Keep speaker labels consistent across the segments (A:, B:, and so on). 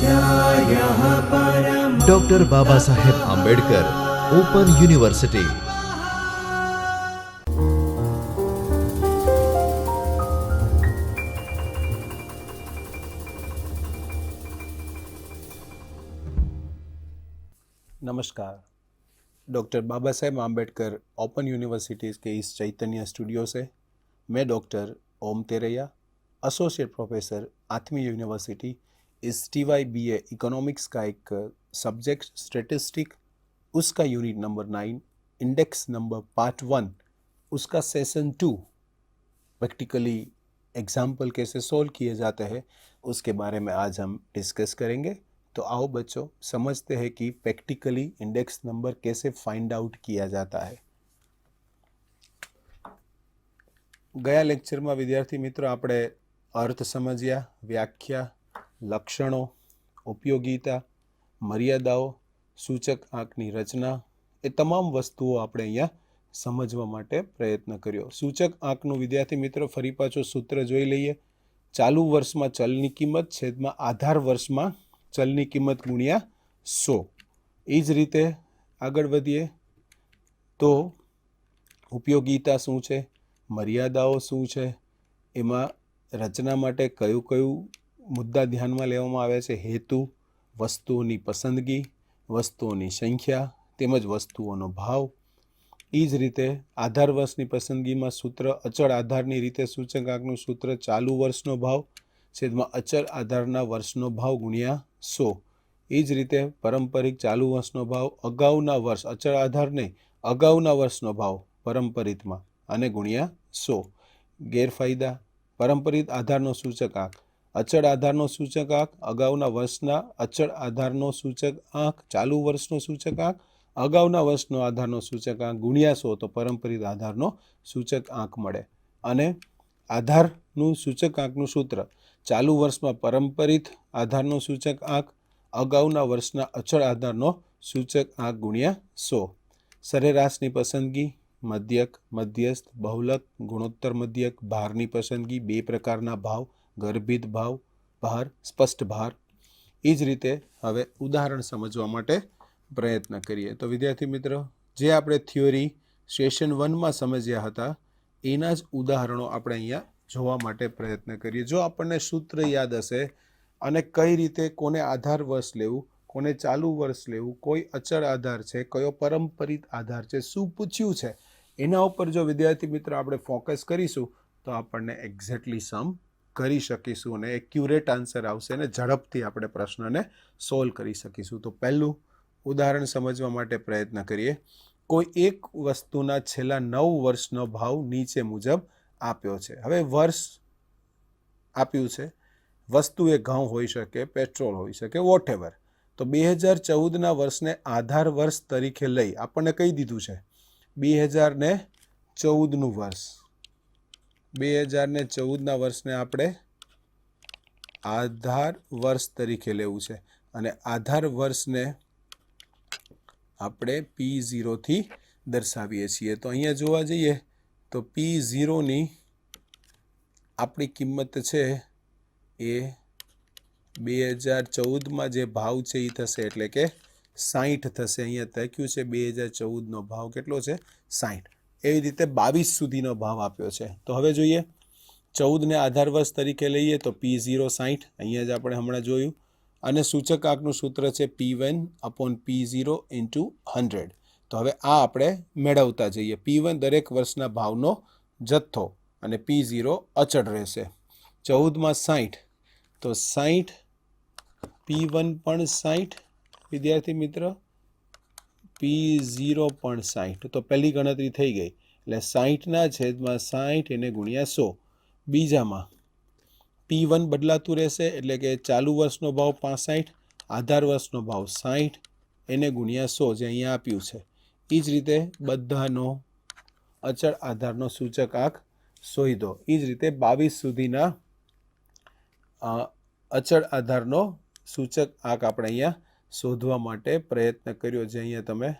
A: स्वाध्यायः परमः।
B: Doctor Baba Saheb Ambedkar open university.
C: नमस्कार। Doctor Baba Saheb Ambedkar open universities के इस चैतन्य स्टूडियो से मैं डॉक्टर ओम तेरैया, एसोसिएट प्रोफेसर आत्मी यूनिवर्सिटी, इस TYBA इकोनॉमिक्स का एक सब्जेक्ट स्टैटिस्टिक, उसका unit number 9, index number part 1, उसका सेशन 2, प्रैक्टिकली एग्जाम्पल कैसे सोल्व किए जाते हैं उसके बारे में आज हम डिस्कस करेंगे। तो आओ बच्चों, समझते हैं कि प्रैक्टिकली इंडेक्स नंबर कैसे फाइंड आउट किया जाता है। ગયા લેક્ચરમાં વિદ્યાર્થી મિત્રો આપણે અર્થ સમજ્યા, વ્યાખ્યા, લક્ષણો, ઉપયોગિતા, મર્યાદાઓ, સૂચક આંકની રચના, એ તમામ વસ્તુઓ આપણે અહીંયા સમજવા માટે પ્રયત્ન કર્યો। સૂચક આંકનું વિદ્યાર્થી મિત્રો ફરી પાછું સૂત્ર જોઈ લઈએ। ચાલુ વર્ષમાં ચલની કિંમત છેદમાં આધાર વર્ષમાં ચલની કિંમત ગુણ્યા 100। એ જ રીતે આગળ વધીએ તો ઉપયોગિતા શું છે, મર્યાદાઓ શું છે, એમાં રચના માટે કયું કયું મુદ્દા ધ્યાનમાં લેવામાં આવે છે, હેતુ, વસ્તુઓની પસંદગી, વસ્તુઓની સંખ્યા તેમજ વસ્તુઓનો ભાવ। એ જ રીતે આધાર વર્ષની પસંદગીમાં સૂત્ર અચળ આધારની રીતે સૂચકાંકનું સૂત્ર ચાલુ વર્ષનો ભાવ છેદમાં અચળ આધારના વર્ષનો ભાવ ગુણ્યા 100। એ જ રીતે પારંપરિક ચાલુ વર્ષનો ભાવ અગાઉના વર્ષ, અચળ આધાર નહીં, અગાઉના વર્ષનો ભાવ પારંપરિકમાં અને ગુણ્યા 100। ગેરફાયદા, પારંપરિક આધારનો સૂચકાંક, અચળ આધારનો સૂચકાંક, અગાઉના વર્ષના અચળ આધારનો સૂચકાંક, ચાલુ વર્ષનો સૂચકાંક, અગાઉના વર્ષનો આધારનો સૂચકાંક ગુણ્યા 100 તો પારંપરિક આધારનો સૂચકાંક મળે। અને આધારનું સૂચકાંકનું સૂત્ર ચાલુ વર્ષમાં પારંપરિક આધારનો સૂચકાંક, અગાઉના વર્ષના અચળ આધારનો સૂચકાંક ગુણ્યા 100। સરેરાશની પસંદગી, મધ્યક, મધ્યસ્થ, બહુલક, ગુણોત્તર મધ્યક, ભારની પસંદગી, બે પ્રકારના ભાવ, ગર્ભિત ભાવ, ભાર, સ્પષ્ટ ભાર। એ જ રીતે હવે ઉદાહરણ સમજવા માટે પ્રયત્ન કરીએ। તો વિદ્યાર્થી મિત્રો, જે આપણે થિયોરી સેશન 1માં સમજ્યા હતા એના જ ઉદાહરણો આપણે અહીંયા જોવા માટે પ્રયત્ન કરીએ। જો આપણને સૂત્ર યાદ હશે અને કઈ રીતે કોને આધાર વર્ષ લેવું, કોને ચાલુ વર્ષ લેવું, કોઈ અચળ આધાર છે, કયો પારંપરિક આધાર છે, શું પૂછ્યું છે, એના ઉપર જો વિદ્યાર્થી મિત્રો આપણે ફોકસ કરીશું તો આપણને એક્ઝેક્ટલી સમ કરી શકીશું અને એક્યુરેટ આન્સર આવશે અને ઝડપથી આપણે પ્રશ્નને સોલ્વ કરી શકીશું। તો પહેલું ઉદાહરણ સમજવા માટે પ્રયત્ન કરીએ। કોઈ એક વસ્તુના છેલ્લા 9 વર્ષનો ભાવ નીચે મુજબ આપ્યો છે। હવે વર્ષ આપ્યું છે, વસ્તુ એ ઘઉં હોઈ શકે, પેટ્રોલ હોઈ શકે, વોટ એવર। તો 2014ના વર્ષને આધાર વર્ષ તરીકે લઈ આપણને કહી દીધું છે 2014નું વર્ષ, 2014ના વર્ષને આપણે આધાર વર્ષ તરીકે લેવું છે અને આધાર વર્ષને આપણે P0 થી દર્શાવીએ છીએ। તો અહીંયા જોવા જઈએ તો P0ની આપણી કિંમત છે એ 2014માં જે ભાવ છે એ થશે એટલે કે 60 થશે। અહીંયા લખ્યું છે 2014નો ભાવ કેટલો છે 60। એવી રીતે 22 સુધીનો ભાવ આપ્યો છે। તો હવે જોઈએ 14ને આધાર વર્ષ તરીકે લઈએ તો P0 60, અહીંયા જ આપણે હમણાં જોયું, અને સૂચકાંકનું સૂત્ર છે P1/P0 × 100। તો હવે આ આપણે મેળવતા જઈએ। P1 દરેક વર્ષના ભાવનો જથ્થો અને P0 અચળ રહેશે। 14માં 60 તો 60, P1 પણ 60 વિદ્યાર્થી મિત્ર, P0 પણ 60। તો પહેલી ગણતરી થઈ ગઈ એટલે 60ના છેદમાં 60 એને ગુણ્યા 100। બીજામાં P1 બદલાતું રહેશે એટલે કે ચાલુ વર્ષનો ભાવ 65, આધાર વર્ષનો ભાવ 60 એને ગુણ્યા 100 જે અહીંયા આપ્યું છે। એ જ રીતે બધાનો અચળ આધારનો સૂચકાંક શોધો। એ જ રીતે 22 સુધીના અચળ આધારનો સૂચકાંક આપણે અહીંયા શોધવા માટે પ્રયત્ન કર્યો, જે અહીંયા તમે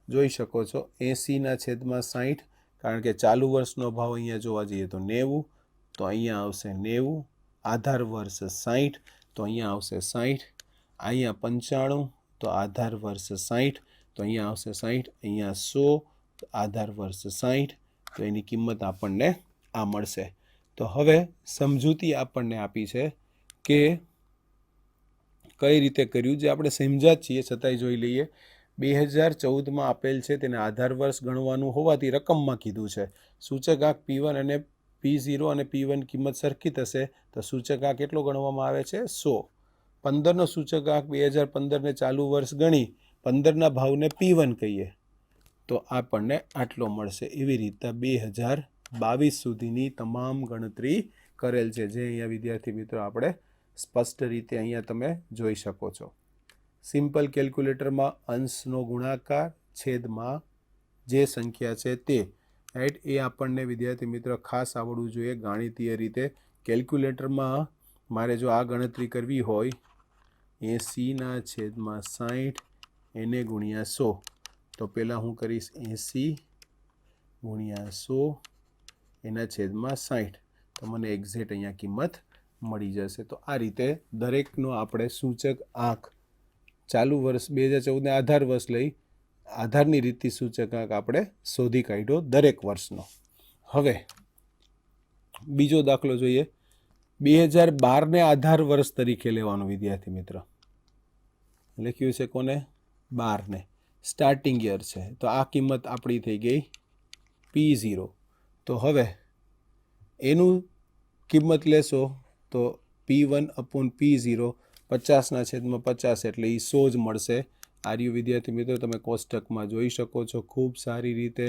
C: જોઈ શકો છો 80ના છેદમાં 60, કારણ કે ચાલુ વર્ષનો ભાવ અહીંયા જોવા જઈએ તો 90, તો અહીંયા આવશે 90, આધાર વર્ષ 60 તો અહીંયા આવશે 60, અહીંયા 95, તો આધાર વર્ષ 60, તો અહીંયા આવશે 60, અહીંયા 100, તો આધાર વર્ષ 60, તો એની કિંમત આપણને આ મળશે. તો હવે સમજૂતી આપણને આપી છે કે કઈ રીતે કર્યું, જે આપણે સમજ્યા જ છીએ છતાંય જોઈ લઈએ. 2014માં આપેલ છે, તેને આધાર વર્ષ ગણવાનું હોવાથી રકમમાં કીધું છે. સૂચકાંક P1 અને P0 અને P1 કિંમત સરખી થશે તો સૂચકાંક કેટલો ગણવામાં આવે છે? 100. 15નો સૂચકાંક 2015ને ચાલુ વર્ષ ગણી 15ના ભાવને P1 કહીએ તો આપણને આટલો મળશે. એવી રીતે 2022 સુધીની તમામ ગણતરી કરેલ છે, જે અહીંયા વિદ્યાર્થી મિત્રો આપણે સ્પષ્ટ રીતે અહીંયા તમે જોઈ શકો છો. સિમ્પલ કેલ્ક્યુલેટરમાં અંશનો ગુણાકાર છેદમાં જે સંખ્યા છે તે, રાઈટ, એ આપણને વિદ્યાર્થી મિત્રો ખાસ આવડવું જોઈએ ગાણિતીય રીતે. કેલ્ક્યુલેટરમાં મારે જો આ ગણતરી કરવી હોય 80/60 એને ગુણ્યા 100, તો પહેલાં હું કરીશ 80/100 એના છેદમાં 60, તો મને એક્ઝેક્ટ અહીંયા કિંમત મળી જશે. તો આ રીતે દરેકનો આપણે સૂચક આંક ચાલુ વર્ષ 2014ને આધાર વર્ષ લઈ આધારની રીતથી સૂચકાંક આપણે શોધી કાઢ્યો દરેક વર્ષનો. હવે બીજો દાખલો જોઈએ. 2012ને આધાર વર્ષ તરીકે લેવાનું વિદ્યાર્થી મિત્ર. લખ્યું છે કોને? 12ને. સ્ટાર્ટિંગ યર છે, તો આ કિંમત આપણી થઈ ગઈ P0. તો હવે એનું કિંમત લેશો તો P1/P0 50/50 એટલે એ 100 જ મળશે. આર્યુ વિદ્યાર્થી મિત્રો તમે કોષ્ટકમાં જોઈ શકો છો ખૂબ સારી રીતે.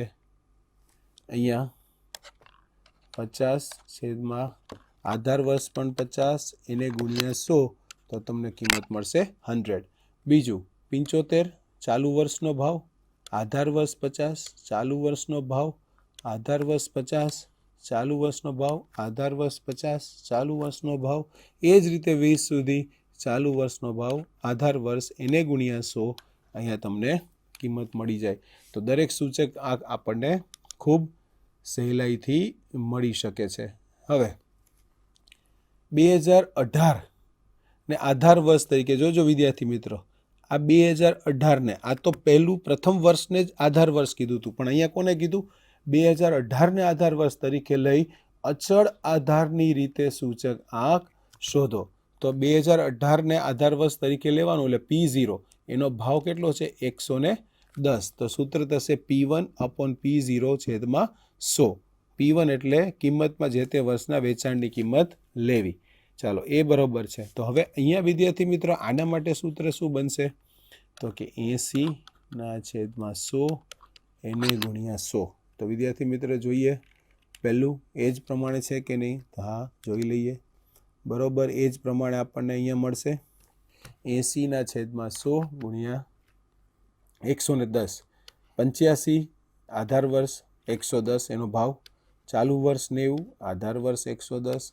C: અહીંયા 50 આધાર વર્ષ પણ 50 એને ગુણ્યા 100 તો તમને કિંમત મળશે 100. બીજું 75 ચાલુ વર્ષનો ભાવ, આધાર વર્ષ 50, ચાલુ વર્ષનો ભાવ, આધાર વર્ષ 50, ચાલુ વર્ષનો ભાવ, આધાર વર્ષ 50, ચાલુ વર્ષનો ભાવ. એ જ રીતે 20 સુધી ચાલુ વર્ષનો ભાવ, આધાર વર્ષ એને ગુણ્યા 100, અહીંયા તમને કિંમત મળી જાય. તો દરેક સૂચક આપણને ખૂબ સહેલાઈથી મળી શકે છે. હવે 2018 ને આધાર વર્ષ તરીકે જોજો વિદ્યાર્થી મિત્રો. આ 2018ને, આ તો પ્રથમ વર્ષને જ આધાર વર્ષ કીધું હતું, પણ અહીંયા કોને કીધું? 2018ને આધાર વર્ષ તરીકે લઈ અચળ આધારની રીતે સૂચક આંક શોધો. તો 2018ને આધાર વર્ષ તરીકે લેવાનું, એટલે P0 એનો ભાવ કેટલો છે? 110. તો સૂત્ર થશે P1/P0/100. P1 એટલે કિંમતમાં જે તે વર્ષના વેચાણની કિંમત લેવી. ચાલો, એ બરોબર છે. તો હવે અહીંયા વિદ્યાર્થી મિત્રો આના માટે સૂત્ર શું બનશે? તો કે 80/100 એને ગુણ્યા 100. તો વિદ્યાર્થી મિત્ર જોઈએ પહેલું એ જ પ્રમાણે છે કે નહીં? તો હા, જોઈ લઈએ. બરોબર, એ જ પ્રમાણે આપણને અહીંયા મળશે 80/100 ગુણ્યા 110. 85 આધાર વર્ષ 110 એનો ભાવ, ચાલુ વર્ષ 90, આધાર વર્ષ 110,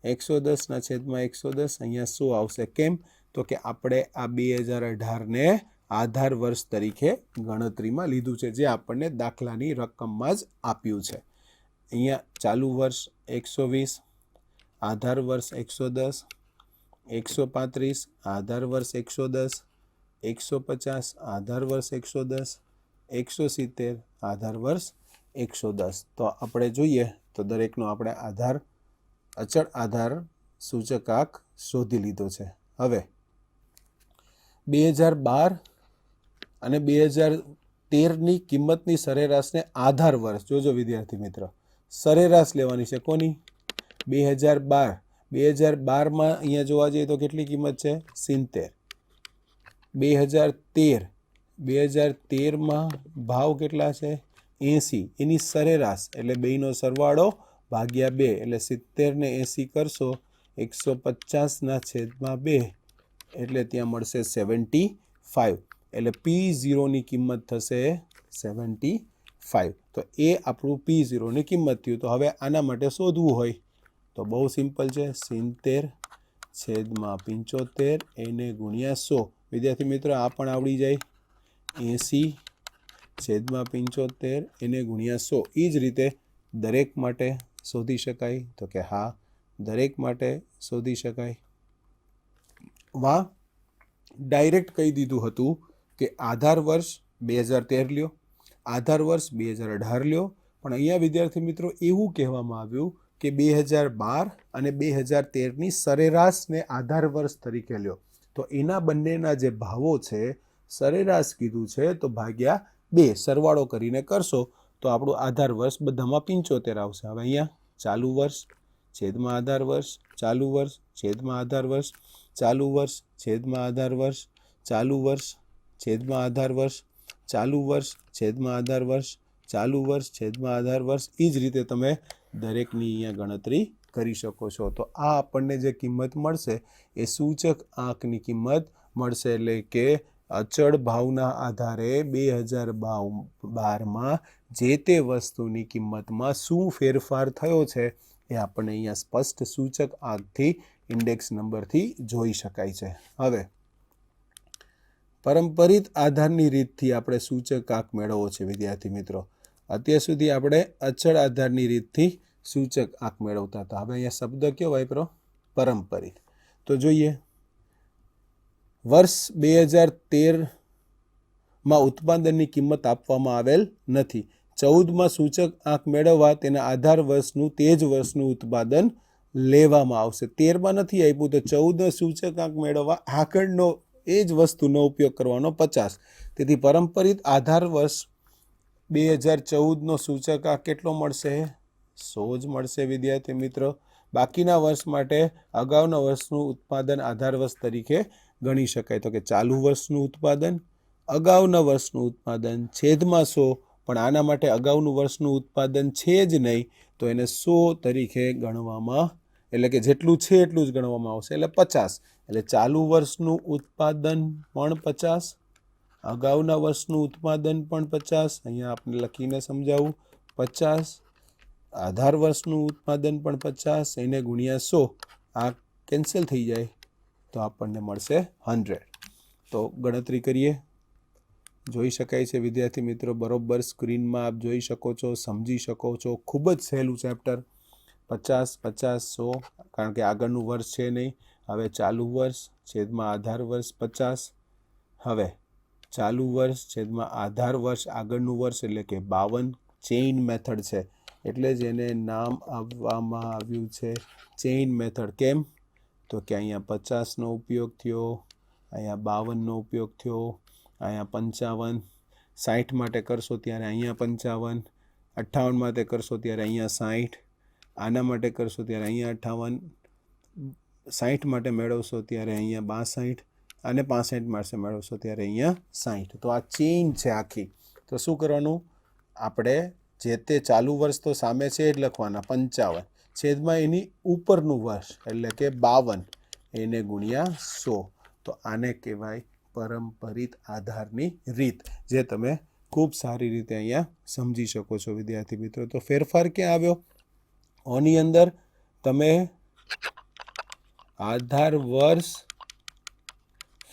C: 110/110 અહીંયા 100 આવશે. કેમ? તો કે આપણે આ 2018ને આધાર વર્ષ તરીકે ગણતરીમાં લીધું છે, જે આપણને દાખલાની રકમમાં જ આપ્યું છે. અહીંયા ચાલુ વર્ષ 120, આધાર વર્ષ 110, 135 આધાર વર્ષ 110, 150 આધાર વર્ષ 110, 170 આધાર વર્ષ 110. તો આપણે જોઈએ તો દરેકનો આપણે અચળ આધાર સૂચકાંક શોધી લીધો છે. હવે 2012 અને 2013ની કિંમતની સરેરાશને આધાર વર્ષ, જોજો વિદ્યાર્થી મિત્ર, સરેરાશ લેવાની છે. કોની? 2012. 2012માં અહીંયા જોવા જઈએ તો કેટલી કિંમત છે? 70. 2013માં ભાવ કેટલા છે? 80. એની સરેરાશ એટલે બેયનો સરવાળો ભાગ્યા 2 એટલે 70 ને 80 કરશો 150/2 એટલે ત્યાં મળશે 75. એટલે P0ની કિંમત થશે 75. તો એ આપણું P0ની કિંમત થયું. તો હવે આના માટે શોધવું હોય તો બહુ સિમ્પલ છે. 70/75 એને ગુણ્યા 100. વિદ્યાર્થી મિત્રો આ પણ આવડી જાય. 80/75 એને ગુણ્યા 100. એ જ રીતે દરેક માટે શોધી શકાય? તો કે હા, દરેક માટે શોધી શકાય. વાહ, ડાયરેક્ટ કહી દીધું હતું કે આધાર વર્ષ 2013 લ્યો, આધાર વર્ષ 2018 લ્યો, પણ અહીંયા વિદ્યાર્થી મિત્રો એવું કહેવામાં આવ્યું કે 2012 અને 2013ની સરેરાશને આધાર વર્ષ તરીકે લ્યો. તો એના બંનેના જે ભાવો છે સરેરાશ કીધું છે તો ભાગ્યા 2 સરવાળો કરીને કરશો તો આપણું આધાર વર્ષ બધામાં 75 આવશે. હવે અહીંયા ચાલુ વર્ષ છેદમાં આધાર વર્ષ, ચાલુ વર્ષ છેદમાં આધાર વર્ષ, ચાલુ વર્ષ છેદમાં આધાર વર્ષ, ચાલુ વર્ષ છેદમાં આધાર વર્ષ, ચાલુ વર્ષ છેદમાં આધાર વર્ષ, ચાલુ વર્ષ છેદમાં આધાર વર્ષ. એ જ રીતે તમે દરેકની અહીંયા ગણતરી કરી શકો છો. તો આ આપણને જે કિંમત મળશે એ સૂચક આંકની કિંમત મળશે, એટલે કે અચળ ભાવના આધારે 2012માં જે તે વસ્તુની કિંમતમાં શું ફેરફાર થયો છે એ આપણને અહીંયા સ્પષ્ટ સૂચક આંકથી ઇન્ડેક્સ નંબરથી જોઈ શકાય છે. હવે પરંપરિત આધારની રીતથી આપણે સૂચક આંક મેળવવો છે વિદ્યાર્થી મિત્રો. અત્યાર સુધી આપણે અચળ આધારની રીતથી સૂચક આંક મેળવતા હતા. હવે અહીંયા શબ્દ કયો વાપરો? પરંપરિત. તો જોઈએ, વર્ષ 2013માં ઉત્પાદનની કિંમત આપવામાં આવેલ નથી. 14માં સૂચક આંક મેળવવા તેના આધાર વર્ષનું તે જ વર્ષનું ઉત્પાદન લેવામાં આવશે. 13માં નથી આપ્યું તો 14નો સૂચક આંક મેળવવા આગળનો એ જ વસ્તુનો ઉપયોગ કરવાનો 50. તેથી પરંપરિત આધાર વર્ષ 2014નો સૂચક આંક કેટલો મળશે? 100 જ મળશે વિદ્યાર્થી મિત્રો. બાકીના વર્ષ માટે અગાઉના વર્ષનું ઉત્પાદન આધાર વર્ષ તરીકે ગણી શકાય. તો કે ચાલુ વર્ષનું ઉત્પાદન, અગાઉના વર્ષનું ઉત્પાદન છેદમાં 100, પણ આના માટે અગાઉનું વર્ષનું ઉત્પાદન છે જ નહીં તો એને 100 તરીકે ગણવામાં, એટલે કે જેટલું છે એટલું જ ગણવામાં આવશે, એટલે 50. એટલે ચાલુ વર્ષનું ઉત્પાદન પણ 50, અગાઉના વર્ષનું ઉત્પાદન પણ 50, અહીંયા આપણે લખીને સમજાવું 50, આધાર વર્ષનું ઉત્પાદન પણ 50, એને ગુણ્યા 100, આ કેન્સલ થઈ જાય તો આપણને મળશે 100. તો ગણતરી કરીએ. જોઈ શકાય છે વિદ્યાર્થી મિત્રો, બરોબર સ્ક્રીનમાં આપ જોઈ શકો છો, સમજી શકો છો. ખૂબ જ સહેલું ચેપ્ટર. 50, 50, 100, કારણ કે આગળનું વર્ષ છે નહીં. હવે ચાલુ વર્ષ છેદમાં આધાર વર્ષ 50. હવે ચાલુ વર્ષ છેદમાં આધાર વર્ષ આગળનું વર્ષ એટલે કે 52. ચેઇન મેથડ છે એટલે જ એને નામ આપવામાં આવ્યું છે ચેઇન મેથડ. કેમ? તો કે અહીંયા 50નો ઉપયોગ થયો, અહીંયા 52નો ઉપયોગ થયો, અહીંયા 55, 60 માટે કરશો ત્યારે અહીંયા 55, 58 માટે કરશો ત્યારે અહીંયા 60, આના માટે કરશો ત્યારે અહીંયા 58, 60 માટે મેળવશો ત્યારે અહીંયા 62, અને 65 માટે મેળવશો ત્યારે અહીંયા 60. તો આ ચેઇન છે આખી. તો શું કરવાનું? આપણે જે તે ચાલુ વર્ષ તો સામે છે જ લખવાના 55, છેદમાં એની ઉપરનું વર્ષ એટલે કે 52, એને ગુણ્યા 100. તો આને કહેવાય પરંપરિત આધારની રીત, જે તમે ખૂબ સારી રીતે અહીંયા સમજી શકો છો વિદ્યાર્થી મિત્રો. તો ફેરફાર ક્યાં આવ્યો? ઓની અંદર તમે આધાર વર્ષ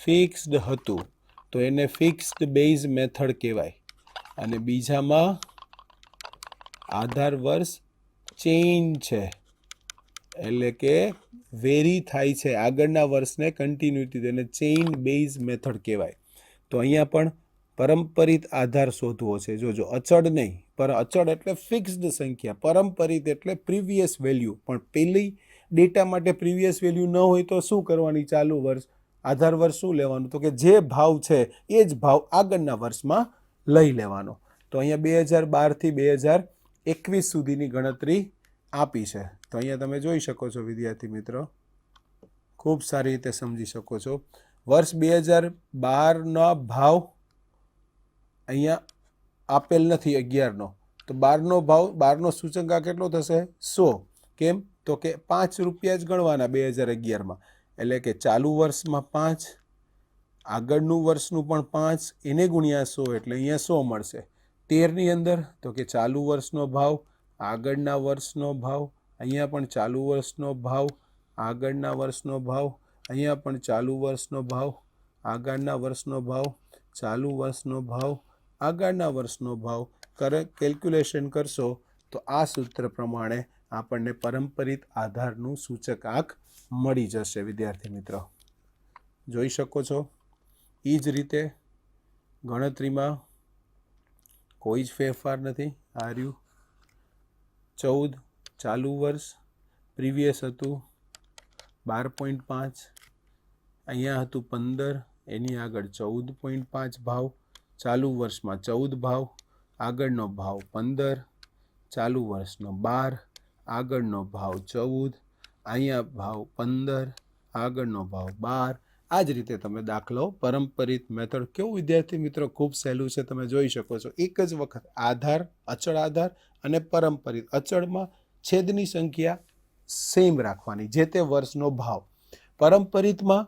C: ફિક્સ્ડ હતું તો એને ફિક્સ્ડ બેઝ મેથડ કહેવાય, અને બીજામાં આધાર વર્ષ ચેઇન છે એટલે કે વેરી થાય છે આગળના વર્ષને કન્ટિન્યુટી, તેને ચેઇન બેઝ મેથડ કહેવાય. તો અહીંયા પણ પરંપરિત આધાર શોધવો છે. જોજો, અચળ નહીં, પર અચળ એટલે ફિક્સ્ડ સંખ્યા, પરંપરિત એટલે પ્રીવિયસ વેલ્યુ. પણ પેલી ડેટા માટે પ્રીવિયસ વેલ્યુ ન હોય તો શું કરવાની? ચાલુ વર્ષ આધાર વર્ષ શું લેવાનું? તો કે જે ભાવ છે એ જ ભાવ આગળના વર્ષમાં લઈ લેવાનો. તો અહીંયા 2012થી 2021 સુધીની ગણતરી આપી છે. તો અહીંયા તમે જોઈ શકો છો વિદ્યાર્થી મિત્રો, ખૂબ સારી રીતે સમજી શકો છો. વર્ષ 2012ના ભાવ અહીંયા આપેલ નથી 11નો, તો 12નો ભાવ, 12નો સૂચકાંક કેટલો થશે? 100. કેમ? તો કે 5 રૂપિયા જ ગણવાના 2011માં, એટલે કે ચાલુ વર્ષમાં 5, આગળનું વર્ષનું પણ 5, એને ગુણ્યા 100 એટલે અહીંયા 100 મળશે. 13ની અંદર તો કે ચાલુ વર્ષનો ભાવ, આગળના વર્ષનો ભાવ, અહીંયા પણ ચાલુ વર્ષનો ભાવ, આગળના વર્ષનો ભાવ, અહીંયા પણ ચાલુ વર્ષનો ભાવ, આગળના વર્ષનો ભાવ, ચાલુ વર્ષનો ભાવ, આગળના વર્ષનો ભાવ. કેલ્ક્યુલેશન કરશો તો આ સૂત્ર પ્રમાણે આપણને પરંપરિત આધારનું સૂચકાંક મળી જશે વિદ્યાર્થી મિત્રો. જોઈ શકો છો. એ જ રીતે ગણતરીમાં કોઈ જ ફેરફાર નથી. આ રહ્યું 14 ચાલુ વર્ષ, પ્રીવિયસ હતું 12.5, અહીંયા હતું 15, એની આગળ 14.5 ભાવ, ચાલુ વર્ષમાં 14 ભાવ, આગળનો ભાવ 15, ચાલુ વર્ષનો 12, આગળનો ભાવ 14, અહીંયા ભાવ 15, આગળનો ભાવ 12. આ જ રીતે તમે દાખલો પરંપરિત મેથડ કેવું વિદ્યાર્થી મિત્રો ખૂબ સહેલું છે, તમે જોઈ શકો છો. એક જ વખત આધાર, અચળ આધાર અને પરંપરિત. અચળમાં છેદની સંખ્યા સેમ રાખવાની, જે તે વર્ષનો ભાવ. પરંપરિતમાં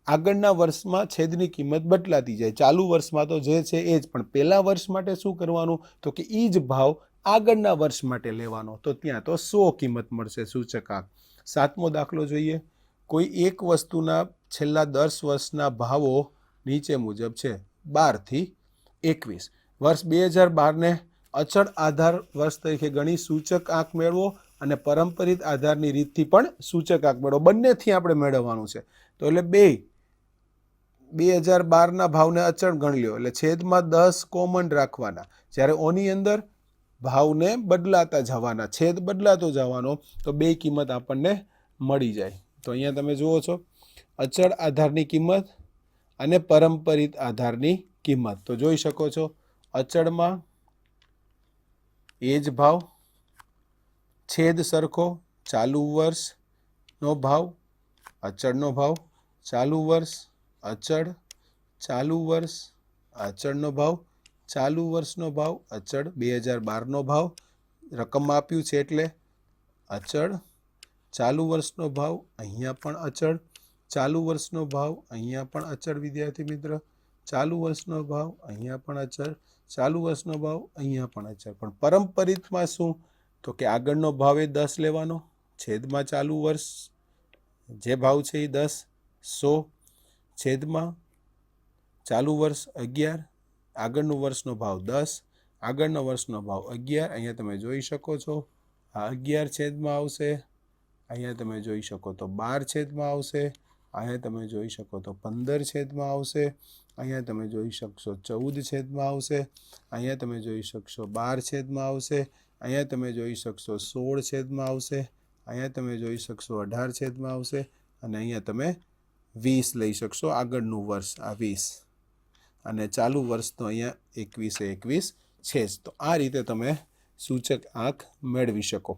C: આગળના વર્ષમાં છેદની કિંમત બદલાતી જાય. ચાલુ વર્ષમાં તો જે છે એ જ, પણ પહેલા વર્ષ માટે શું કરવાનું, તો કે એ જ ભાવ આગળના વર્ષ માટે લેવાનો. તો ત્યાં તો 100 કિંમત મળશે સૂચકાંક. 7મો દાખલો જોઈએ. કોઈ એક વસ્તુના છેલ્લા 10 વર્ષના ભાવો નીચે મુજબ છે, 12 થી 21. વર્ષ 2012ને અચળ આધાર વર્ષ તરીકે ગણી સૂચકાંક મેળવો અને પરંપરિત આધારની રીતથી પણ સૂચકાંક મેળવો. બંનેથી આપણે મેળવવાનું છે. તો એટલે 2012ના ભાવને અચળ ગણી લ્યો, એટલે છેદમાં 10 કોમન રાખવાના. જ્યારે ઓની અંદર ભાવને બદલાતા જવાના, છેદ બદલાતો જવાનો, તો 2 કિંમત આપણને મળી જાય. તો અહીંયા તમે જુઓ છો અચળ આધારની કિંમત અને પરંપરિત આધારની કિંમત. તો જોઈ શકો છો અચળમાં એ જ ભાવ, છેદ સરખો, ચાલુ વર્ષનો ભાવ, અચળનો ભાવ, ચાલુ વર્ષ, અચળ, ચાલુ વર્ષ, અચળનો ભાવ, ચાલુ વર્ષનો ભાવ, અચળ, 2012નો ભાવ રકમમાં આપ્યું છે એટલે અચળ, ચાલુ વર્ષનો ભાવ, અહીંયા પણ અચળ, ચાલુ વર્ષનો ભાવ, અહીંયા પણ અચળ વિદ્યાર્થી મિત્ર, ચાલુ વર્ષનો ભાવ, અહીંયા પણ અચળ, ચાલુ વર્ષનો ભાવ, અહીંયા પણ અચળ. પણ પરંપરિતમાં શું, તો કે આગળનો ભાવ એ 10 લેવાનો, છેદમાં ચાલુ વર્ષ જે ભાવ છે એ 10, 100, છેદમાં ચાલુ વર્ષ 11, આગળનો વર્ષનો ભાવ 10, આગળનો વર્ષનો ભાવ 11. અહીંયા તમે જોઈ શકો છો આ 11 છેદમાં આવશે, અહીંયા તમે જોઈ શકો તો 12 છેદમાં આવશે, અહીંયા તમે જોઈ શકો તો 15 છેદમાં આવશે, અહીંયા તમે જોઈ શકશો 14 છેદમાં આવશે, અહીંયા તમે જોઈ શકશો 12 છેદમાં આવશે, અહીંયા તમે જોઈ શકશો 16 છેદમાં આવશે, અહીંયા તમે જોઈ શકશો 18 છેદમાં આવશે, અને અહીંયા તમે 20 લઈ શકશો, આગળનું વર્ષ આ 20, અને ચાલુ વર્ષ તો અહીંયા 21 છે જ. તો આ રીતે તમે સૂચકાંક મેળવી શકો.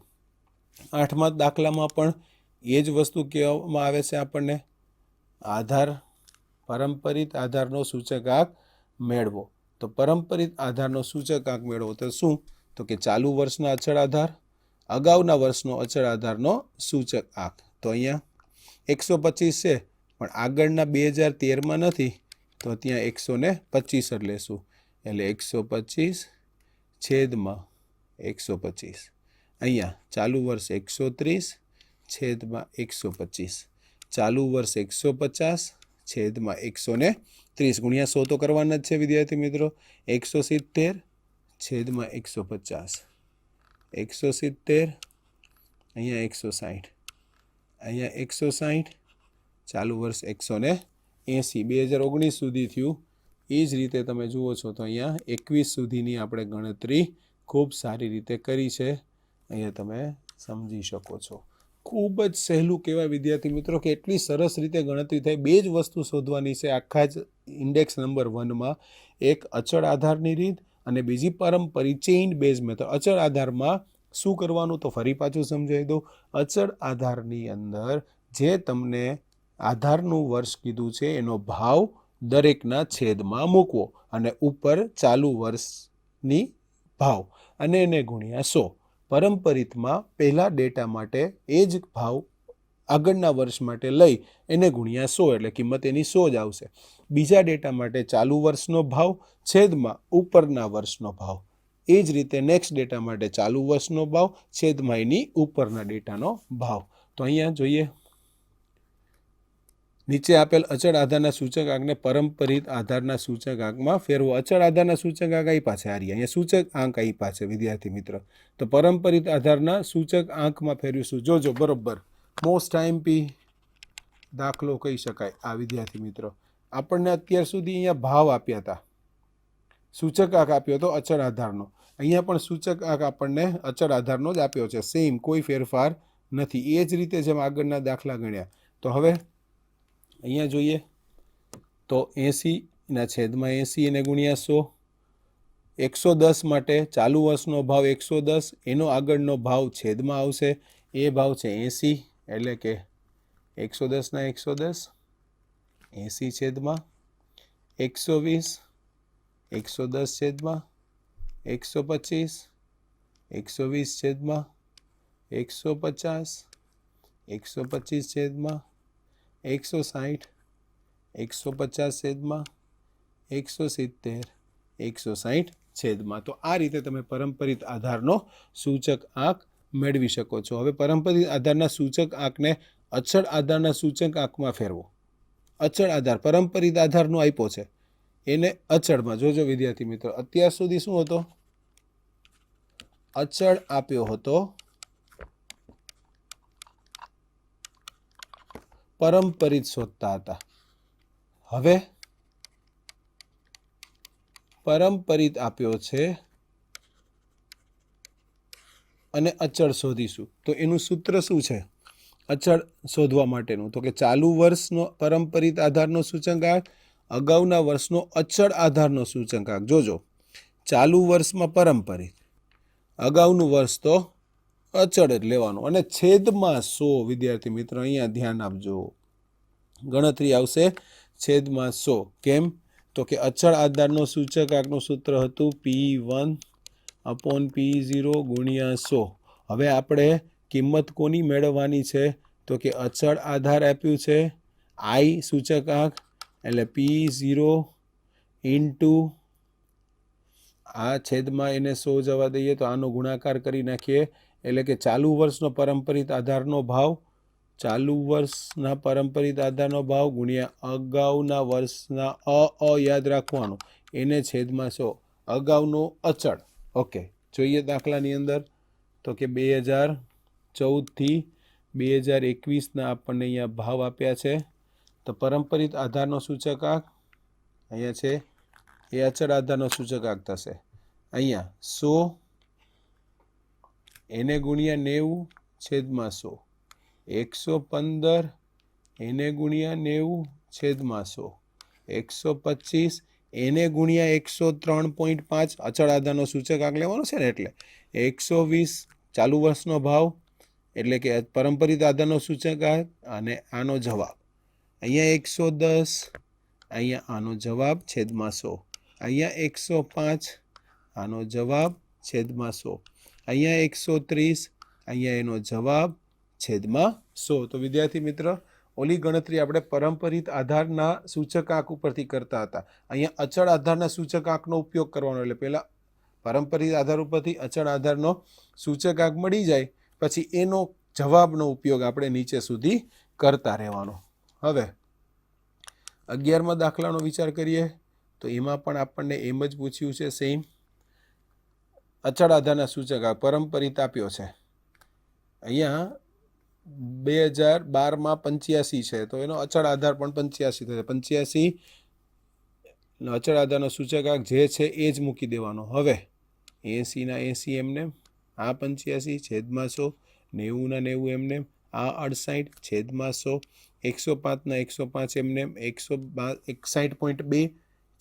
C: 8મા દાખલામાં પણ એ જ વસ્તુ કહેવામાં આવે છે આપણને, આધાર, પરંપરિત આધારનો સૂચકાંક મેળવો. તો પરંપરિત આધારનો સૂચકાંક મેળવો તો શું, તો કે ચાલુ વર્ષના અચળ આધાર, અગાઉના વર્ષનો અચળ આધારનો સૂચકાંક. તો અહીંયા 125 છે, પણ આગળના 2013માં નથી, તો ત્યાં 125 જ લેશું, એટલે 125 છેદમાં 125. અહીંયા ચાલુ વર્ષ 130 છેદમાં 125, ચાલુ વર્ષ 150 છેદમાં 130, ગુણ્યા 100 તો કરવાના જ છે વિદ્યાર્થી મિત્રો. 170 છેદમાં 150, 170, અહીંયા 160, અહીંયા 160, ચાલુ વર્ષ 180, 2019 સુધી થયું. એ જ રીતે તમે જુઓ છો તો અહીંયા 21 સુધીની આપણે ગણતરી ખૂબ સારી રીતે કરી છે, અહીંયા તમે સમજી શકો છો. ખૂબ જ સહેલું કહેવાય વિદ્યાર્થી મિત્રો કે એટલી સરસ રીતે ગણતરી થાય. 2 જ વસ્તુ શોધવાની છે આખા જ ઇન્ડેક્સ નંબર 1માં, એક અચળ આધારની રીત અને બીજી પરંપરિત ચેઇન બેઝ મેથડ. અચળ આધારમાં શું કરવાનું, તો ફરી પાછું સમજાવી દઉં. અચળ આધારની અંદર જે તમને આધારનું વર્ષ કીધું છે એનો ભાવ દરેકના છેદમાં મૂકવો અને ઉપર ચાલુ વર્ષની ભાવ અને એને ગુણ્યા 100. પરંપરિતમાં પહેલા ડેટા માટે એ જ ભાવ આગળના વર્ષ માટે લઈ એને ગુણ્યા 100, એટલે કિંમત એની 100 જ આવશે. બીજા ડેટા માટે ચાલુ વર્ષનો ભાવ છેદમાં ઉપરના વર્ષનો ભાવ. એ જ રીતે નેક્સ્ટ ડેટા માટે ચાલુ વર્ષનો ભાવ છેદમાં એની ઉપરના ડેટાનો ભાવ. તો અહીંયા જોઈએ નીચે આપેલ અચળ આધારના સૂચકાંકને પરંપરિત આધારના સૂચકાંકમાં ફેરવો. અચળ આધારના સૂચકાંક આપ્યા છે, અહીંયા સૂચકાંક આપ્યા છે વિદ્યાર્થી મિત્ર. તો પરંપરિત આધારના સૂચકાંકમાં ફેરવીશું. જોજો બરોબર, મોસ્ટ આઈએમપી દાખલો કહી શકાય આ વિદ્યાર્થી મિત્રો. આપણને અત્યાર સુધી અહીંયા ભાવ આપ્યા હતા, સૂચક આંક આપ્યો હતો અચળ આધારનો. અહીંયા પણ સૂચક આંક આપણને અચળ આધારનો જ આપ્યો છે, સેમ, કોઈ ફેરફાર નથી. એ જ રીતે જેમ આગળના દાખલા ગણ્યા. તો હવે અહીંયા જોઈએ તો 80/80 એને ગુણ્યા 100. 110 માટે ચાલુ વર્ષનો ભાવ 110, એનો આગળનો ભાવ છેદમાં આવશે, એ ભાવ છે 80, એટલે કે 110/110 80 છેદમાં 120, 110 છેદમાં 125, 120 છેદમાં 150, 125 છેદમાં 160, 150 છેદમાં 170, 160 છેદમાં. તો આ રીતે તમે પરંપરિત આધારનો સૂચક આંક મેળવી શકો છો. હવે પરંપરિત આધારના સૂચક આંકને અચળ આધારના સૂચક આંકમાં ફેરવો. અચળ આધાર પરંપરિત આધારનો આપ્યો છે, એને અચળમાં. જોજો વિદ્યાર્થી મિત્રો, અત્યાર સુધી શું હતો? અચળ આપ્યો હતો, પરંપરિત શોધતા હતા. હવે પરંપરિત આપ્યો છે અને અચળ શોધીશું. તો એનું સૂત્ર શું છે અચળ શોધવા માટેનું? તો કે ચાલુ વર્ષનો પરંપરિત આધારનો સૂચકાંક, અગાઉના વર્ષનો અચળ આધારનો સૂચકાંક. જોજો, ચાલુ વર્ષમાં પરંપરિત, અગાઉનું વર્ષ તો અચળ જ લેવાનું, અને છેદમાં 100. વિદ્યાર્થી મિત્રો અહીંયા ધ્યાન આપજો, ગણતરી આવશે છેદમાં 100. કેમ? તો કે અચળ આધારનો સૂચકાંકનું સૂત્ર હતું P1/P0 ગુણ્યા 100. હવે આપણે કિંમત કોની મેળવવાની છે? તો કે અચળ આધાર આપ્યું છે, I સૂચકાંક, એટલે P0 ઇન્ટુ આ છેદમાં એને 100 જવા દઈએ તો આનો ગુણાકાર કરી નાખીએ, એટલે કે ચાલુ વર્ષનો પરંપરિત આધારનો ભાવ, ચાલુ વર્ષના પરંપરિત આધારનો ભાવ ગુણ્યા અગાઉના વર્ષના યાદ રાખવાનું, એને છેદમાં 100, અગાઉનો અચળ. ઓકે, જોઈએ દાખલાની અંદર. તો કે 2014થી 2021ના આપણને અહીંયા ભાવ આપ્યા છે. તો પરંપરિત આધારનો સૂચકાંક અહીંયા છે, એ અચળ આધારનો સૂચકાંક થશે. અહીંયા 100 એને ગુણ્યા 90 છેદમાં 100, 115 એને ગુણ્યા 90 છેદમાં 100, 125 એને ગુણ્યા 103.5, અચળ આધારનો સૂચકાંક લેવાનો છે ને, એટલે 120 ચાલુ વર્ષનો ભાવ, એટલે કે પરંપરિત આધારનો સૂચકાંક, અને આનો જવાબ અહીંયા 110, અહીંયા આનો જવાબ છેદમાં 100, અહીંયા 105, આનો જવાબ છેદમાં 100, અહીંયા 130, અહીંયા એનો જવાબ છેદમાં 100. તો વિદ્યાર્થી મિત્ર, ઓલી ગણતરી આપણે પરંપરિત આધારના સૂચકાંક ઉપરથી કરતા હતા. અહીંયા અચળ આધારના સૂચકાંકનો ઉપયોગ કરવાનો, એટલે પહેલાં પરંપરિત આધાર ઉપરથી અચળ આધારનો સૂચકાંક મળી જાય, પછી એનો જવાબનો ઉપયોગ આપણે નીચે સુધી કરતા રહેવાનો. હવે 11મા દાખલાનો વિચાર કરીએ તો એમાં પણ આપણને એમ જ પૂછ્યું છે, સેમ. અચળ આધારના સૂચકાંક પરંપરિત આપ્યો છે. અહીંયા 2012માં 85 છે, તો એનો અચળ આધાર પણ 85 થશે. 85 અચળ આધારનો સૂચકાંક જે છે એ જ મૂકી દેવાનો. હવે 80/80 એમને, આ 85 છેદમાં 100, 90/90 એમને, આ 68 છેદમાં 100, 105/105 એમને, 161.2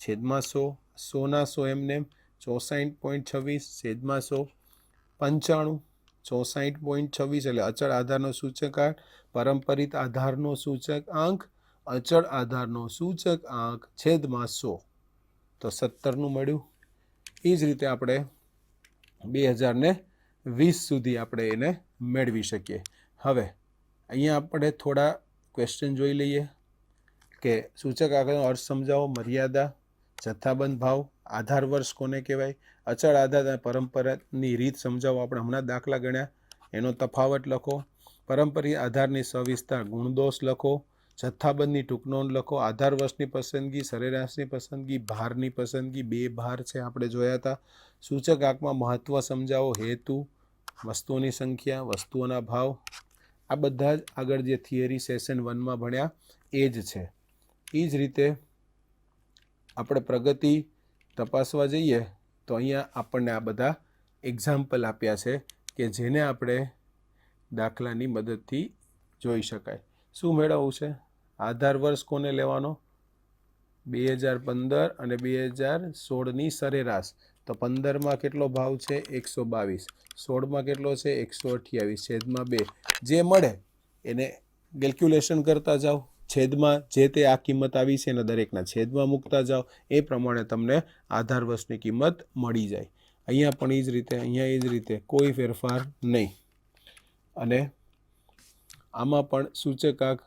C: છેદમાં 100, 100/100 એમને, 64.26 છેદમાં 100, 95 64.26, એટલે અચળ આધારનો સૂચકાંક, પરંપરિત આધારનો સૂચકાંક, અચળ આધારનો સૂચકાંક છેદમાં 100. તો 17નું મળ્યું. એ જ રીતે આપણે 2020 સુધી આપણે એને મેળવી શકીએ. હવે અહીંયા આપણે થોડા ક્વેશ્ચન જોઈ લઈએ કે સૂચકાંકનો અર્થ સમજાવો, મર્યાદા, જથ્થાબંધ ભાવ, આધાર વર્ષ કોને કહેવાય, અચળ આધાર અને પરંપરાની રીત સમજાવો. આપણે હમણાં દાખલા ગણ્યા, એનો તફાવત લખો, પરંપરિત આધારની સવિસ્તાર ગુણદોષ લખો, જથ્થાબંધની ટૂંક નોંધ લખો, આધાર વર્ષની પસંદગી, સરેરાશની પસંદગી, ભારની પસંદગી, 2 ભાર છે આપણે જોયા હતા. સૂચકાંકમાં મહત્ત્વ સમજાવો, હેતુ, વસ્તુઓની સંખ્યા, વસ્તુઓના ભાવ. આ બધા જ આગળ જે થિયરી સેશન 1માં ભણ્યા એ જ છે. એ જ રીતે આપણે પ્રગતિ તપાસવા જઈએ તો અહીંયા આપણને આ બધા એક્ઝામ્પલ આપ્યા છે કે જેને આપણે દાખલાની મદદથી જોઈ શકાય. શું મેળવવું છે? આધાર વર્ષ કોને લેવાનો? 2015 અને 2016ની સરેરાશ. તો 15માં કેટલો ભાવ છે? 122. 16માં કેટલો છે? 128 છેદમાં 2. જે મળે એને કેલ્ક્યુલેશન કરતા જાઓ, છેદમાં જે તે આ કિંમત આવી છે એના દરેકના છેદમાં મૂકતા જાઓ, એ પ્રમાણે તમને આધાર વર્ષની કિંમત મળી જાય. અહીંયા પણ એ જ રીતે, અહીંયા એ જ રીતે, કોઈ ફેરફાર નહીં. અને આમાં પણ સૂચકાંક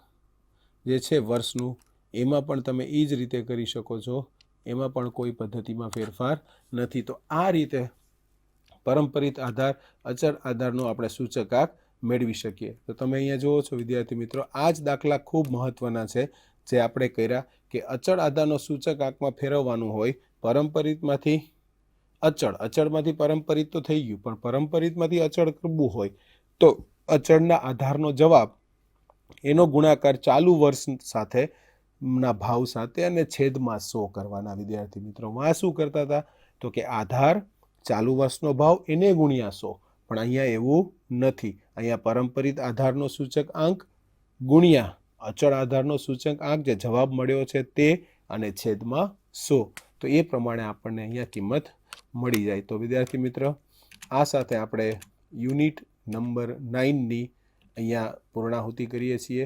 C: જે છે વર્ષનું, એમાં પણ તમે એ જ રીતે કરી શકો છો. એમાં પણ કોઈ પદ્ધતિમાં ફેરફાર નથી. તો આ રીતે પરંપરિત આધાર, અચળ આધારનો આપણે સૂચકાંક મેળવી શકીએ. તો તમે અહીંયા જુઓ છો વિદ્યાર્થી મિત્રો, આ જ દાખલા ખૂબ મહત્ત્વના છે જે આપણે કર્યા કે અચળ આધારનો સૂચકાંકમાં ફેરવવાનું હોય. પરંપરિતમાંથી અચળ, અચળમાંથી પરંપરિત તો થઈ ગયું, પણ પરંપરિતમાંથી અચળ કરવું હોય તો અચળના આધારનો જવાબ એનો ગુણાકાર ચાલુ વર્ષ સાથે ના ભાવ સાથે અને છેદમાં 100 કરવાના. વિદ્યાર્થી મિત્રો, આ શું કરતા હતા તો કે આધાર, ચાલુ વર્ષનો ભાવ એને ગુણ્યા 100. પણ અહીંયા એવું નથી. અહીંયા પરંપરિત આધારનો સૂચકાંક ગુણ્યા અચળ આધારનો સૂચકાંક જે જવાબ મળ્યો છે તે અને છેદમાં 100. તો એ પ્રમાણે આપણને અહીંયા કિંમત મળી જાય. તો વિદ્યાર્થી મિત્ર, આ સાથે આપણે યુનિટ નંબર 9ની અહીંયા પૂર્ણાહુતિ કરીએ છીએ.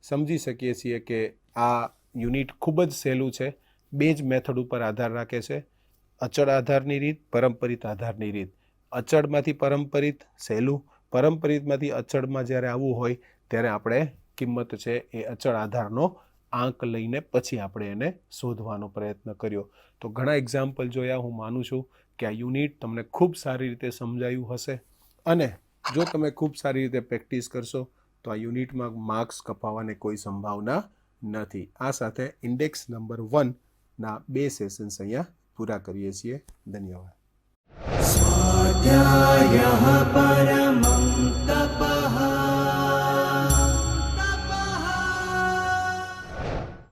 C: સમજી શકીએ છીએ કે આ યુનિટ ખૂબ જ સહેલું છે. 2 જ મેથડ ઉપર આધાર રાખે છે, અચળ આધારની રીત, પરંપરિત આધારની રીત. અચળમાંથી પરંપરિત સહેલું, પરંપરિતમાંથી અચળમાં જ્યારે આવવું હોય ત્યારે આપણે કિંમત છે એ અચળ આધારનો આંક લઈને પછી આપણે એને શોધવાનો પ્રયત્ન કર્યો. તો ઘણા એક્ઝામ્પલ જોયા. હું માનું છું કે આ યુનિટ તમને ખૂબ સારી રીતે સમજાયું હશે. અને જો તમે ખૂબ સારી રીતે પ્રેક્ટિસ કરશો તો આ યુનિટમાં માર્ક્સ કપાવવાની કોઈ સંભાવના નથી. આ સાથે ઇન્ડેક્સ નંબર 1ના 2 સેશન્સ અહીંયા પૂરા કરીએ છીએ. ધન્યવાદ.
A: स्वाध्यायः